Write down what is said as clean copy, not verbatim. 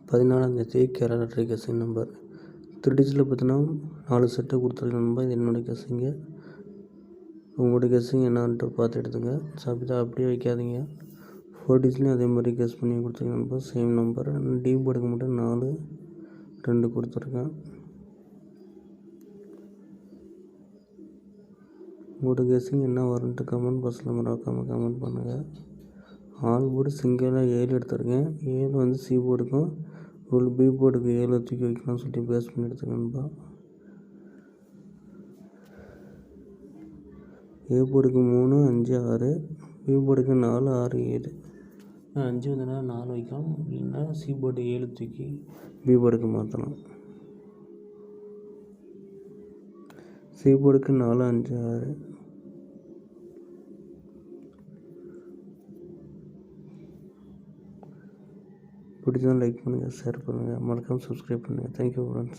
14ஆந்தேதி Kerala lottery guessing number 3 டிஜிட்டில் பார்த்தீங்கன்னா 4 set கொடுத்துருக்கேன் நண்பா. இது என்னோடய கெஸ்ஸிங்கு. உங்களோட கெஸ்ஸிங் என்னான்ட்டு பார்த்து எடுத்துங்க. அப்படியே வைக்காதீங்க. 4 டிஜிட்லையும் அதே மாதிரி கெஸ் பண்ணி கொடுத்துருக்கேன் நண்பா. Same number. டி போர்டுக்கு மட்டும் 4 2 கொடுத்துருக்கேன். உங்களோட கெஸ்ஸிங் என்ன வரும்ன்ட்டு கமெண்ட் பாக்ஸில் மறக்காமல் கமெண்ட் பண்ணுங்கள். ஆல் போர்டு சிங்கிளாக 7 எடுத்துருக்கேன். 7 வந்து சி போர்டுக்கும் ஒரு பி போர்டுக்கு 7 தூக்கி வைக்கலாம்னு சொல்லிட்டு பேஸ் பண்ணி எடுத்துக்கணும்பா. ஏ போர்டுக்கு 3 5 6, பி போர்டுக்கு 4 6 7. 5 வந்ததுன்னா 4 வைக்கலாம், இல்லைன்னா சி போர்டு 7 தூக்கி பி போர்டுக்கு மாற்றலாம். சி போர்டுக்கு 4 5 6. பிடிச்சதான் லைக் பண்ணுங்கள், ஷேர் பண்ணுங்கள், மறக்காமல் சப்ஸ்கிரைப் பண்ணுங்கள். Thank you friends.